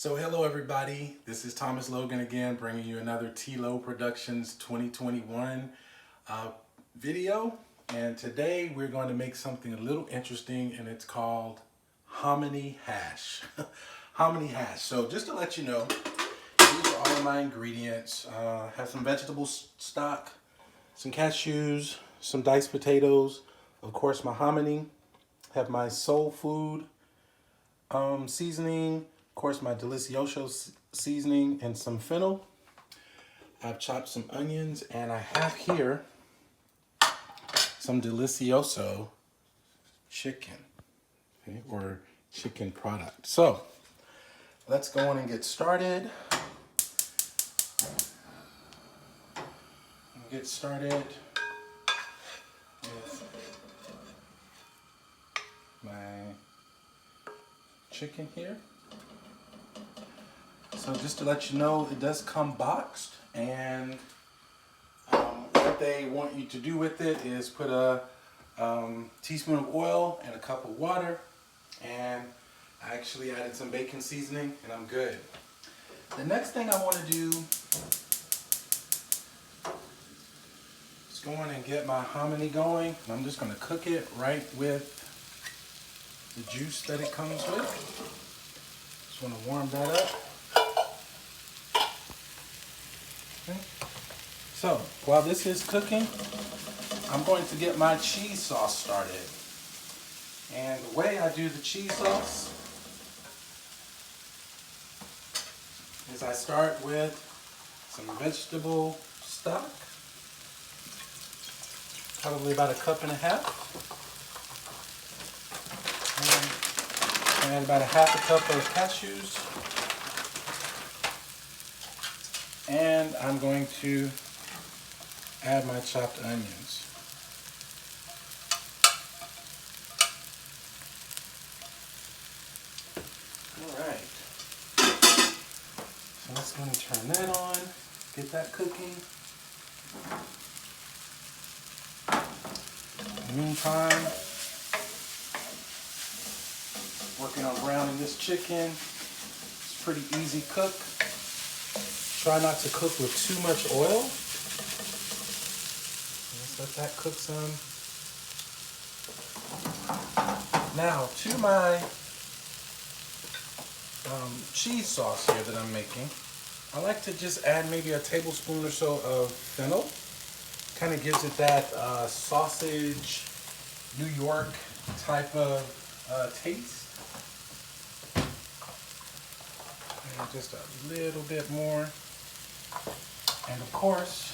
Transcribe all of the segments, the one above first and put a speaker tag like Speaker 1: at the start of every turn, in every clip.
Speaker 1: So hello everybody, this is Thomas Logan again, bringing you another T-Lo Productions 2021 video. And today we're going to make something a little interesting, and it's called hominy hash. Hominy hash. So just to let you know, these are all of my ingredients. Have some vegetable stock, some cashews, some diced potatoes, of course my hominy, have my soul food seasoning, of course my delicioso seasoning, and some fennel. I've chopped some onions, and I have here some delicioso chicken, okay, or chicken product. So let's go on and get started. Get started with my chicken here. So just to let you know, it does come boxed, and what they want you to do with it is put a teaspoon of oil and a cup of water, and I actually added some bacon seasoning, and I'm good. The next thing I want to do is go on and get my hominy going, and I'm just going to cook it right with the juice that it comes with. Just want to warm that up. Okay. So while this is cooking, I'm going to get my cheese sauce started. And the way I do the cheese sauce is I start with some vegetable stock, probably about 1.5 cups. And add about 1/2 cup of cashews. And I'm going to add my chopped onions. Alright. So let's go and turn that on, get that cooking. In the meantime, working on browning this chicken. It's pretty easy cook. Try not to cook with too much oil. Let's let that cook some. Now to my cheese sauce here that I'm making, I like to just add maybe a tablespoon or so of fennel. Kind of gives it that sausage, New York type of taste. And just a little bit more. And of course,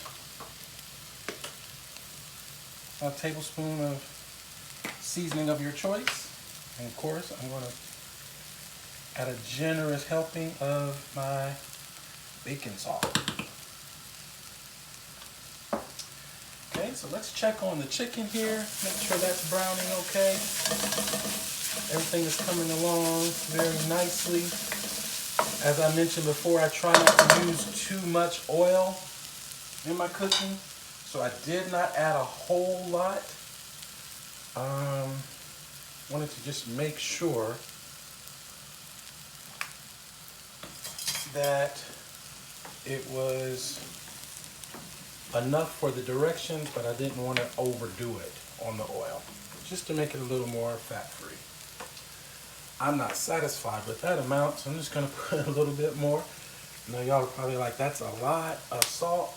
Speaker 1: a tablespoon of seasoning of your choice. And of course, I'm going to add a generous helping of my bacon salt. Okay, so let's check on the chicken here. Make sure that's browning okay. Everything is coming along very nicely. As I mentioned before, I try not to use too much oil in my cooking, so I did not add a whole lot. Wanted to just make sure that it was enough for the directions, but I didn't want to overdo it on the oil, just to make it a little more fat-free. I'm not satisfied with that amount, so I'm just going to put a little bit more. I know y'all are probably like, that's a lot of salt.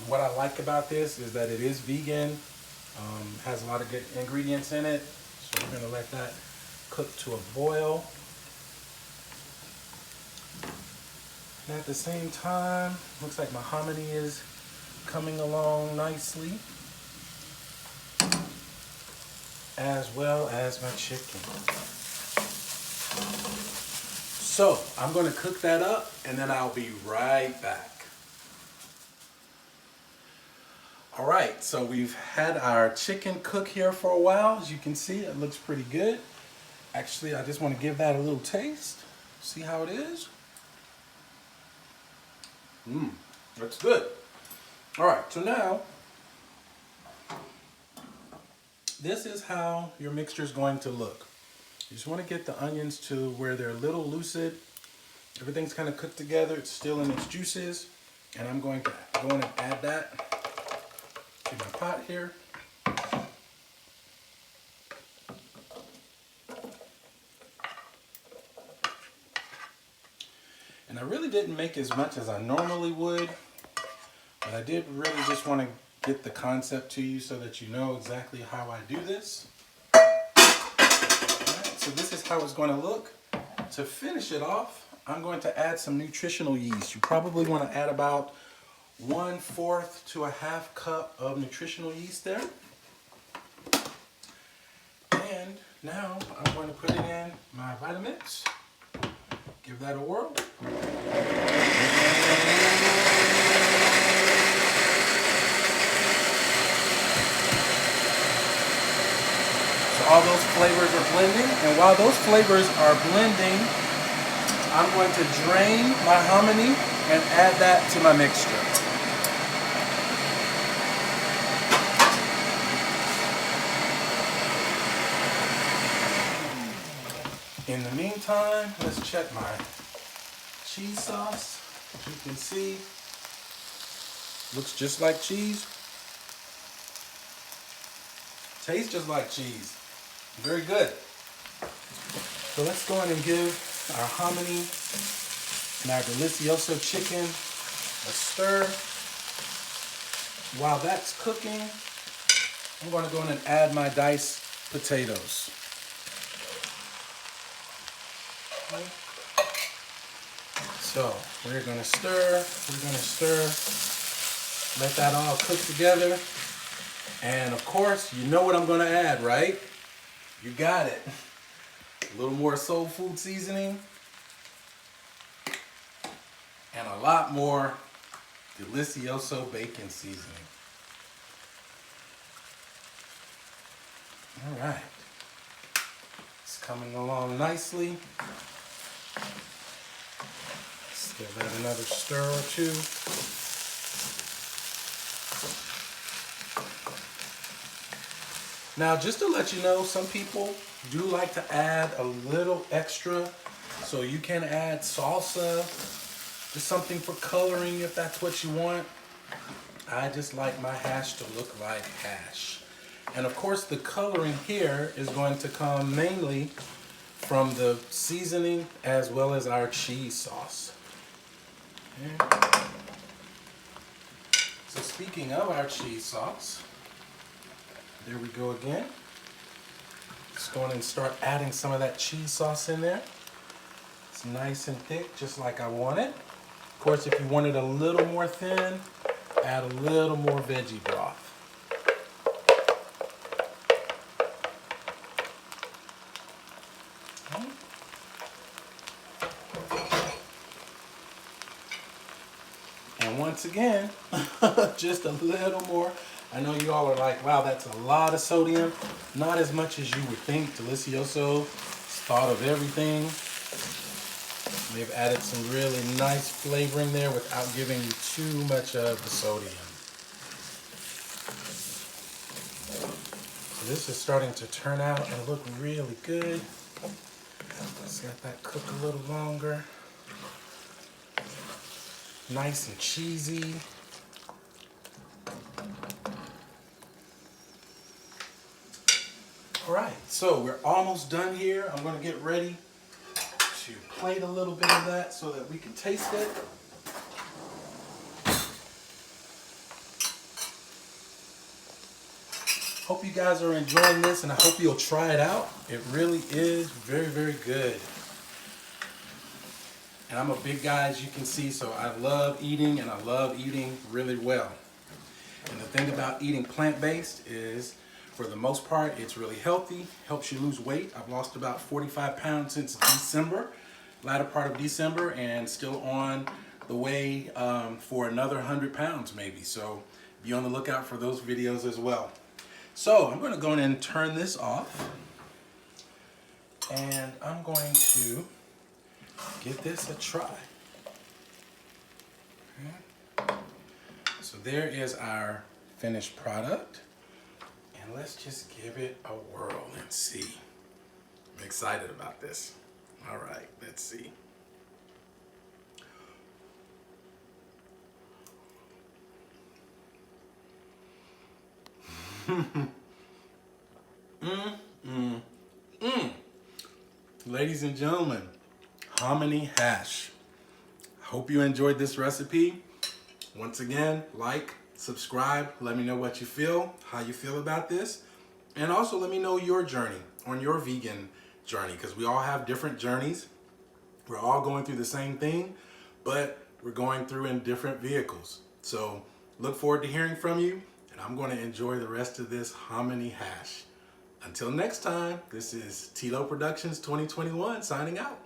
Speaker 1: What I like about this is that it is vegan, has a lot of good ingredients in it, so we're going to let that cook to a boil. And at the same time, looks like my hominy is coming along nicely, as well as my chicken. So I'm going to cook that up, and then I'll be right back. All right, so we've had our chicken cook here for a while. As you can see, it looks pretty good. Actually, I just want to give that a little taste. See how it is? That's good. All right, so now, this is how your mixture is going to look. You just want to get the onions to where they're a little lucid, Everything's kind of cooked together. It's still in its juices. And I'm going to go in and add that to my pot here. And I really didn't make as much as I normally would, but I did really just want to get the concept to you so that you know exactly how I do this. Alright, so this is how it's going to look. To finish it off, I'm going to add some nutritional yeast. You probably want to add about 1/4 to a 1/2 cup of nutritional yeast there. And now I'm going to put it in my Vitamix. Give that a whirl. So all those flavors are blending, and while those flavors are blending, I'm going to drain my hominy and add that to my mixture. In the meantime, let's check my cheese sauce. As you can see, looks just like cheese. Tastes just like cheese. Very good. So let's go in and give our hominy and our delicioso chicken a stir. While that's cooking, I'm going to go in and add my diced potatoes. So we're going to stir, let that all cook together. And of course, you know what I'm going to add, right? You got it. A little more soul food seasoning and a lot more delicioso bacon seasoning. All right. It's coming along nicely. Let's give that another stir or two. Now, just to let you know, some people do like to add a little extra. So you can add salsa, just something for coloring if that's what you want. I just like my hash to look like hash. And of course, the coloring here is going to come mainly from the seasoning as well as our cheese sauce. Okay. So speaking of our cheese sauce, there we go again. Just go in and start adding some of that cheese sauce in there. It's nice and thick, just like I want it. Of course, if you want it a little more thin, add a little more veggie broth. And once again, just a little more. I know you all are like, wow, that's a lot of sodium. Not as much as you would think. Delicioso thought of everything. They've added some really nice flavoring there without giving you too much of the sodium. So this is starting to turn out and look really good. Let's let that cook a little longer. Nice and cheesy. All right, so we're almost done here. I'm going to get ready to plate a little bit of that so that we can taste it. Hope you guys are enjoying this, and I hope you'll try it out. It really is very, very good. And I'm a big guy, as you can see, so I love eating, and I love eating really well. And the thing about eating plant-based is, for the most part, it's really healthy, helps you lose weight. I've lost about 45 pounds since December, latter part of December, and still on the way for another 100 pounds maybe. So be on the lookout for those videos as well. So I'm going to go in and turn this off, and I'm going to give this a try. Okay. So there is our finished product, and let's just give it a whirl and see. I'm excited about this. All right, let's see. Ladies and gentlemen, hominy hash. Hope you enjoyed this recipe. Once again, like, subscribe, let me know what you feel, how you feel about this. And also let me know your journey on your vegan journey, because we all have different journeys. We're all going through the same thing, but we're going through in different vehicles. So look forward to hearing from you, and I'm going to enjoy the rest of this hominy hash. Until next time, this is Tilo Productions 2021 signing out.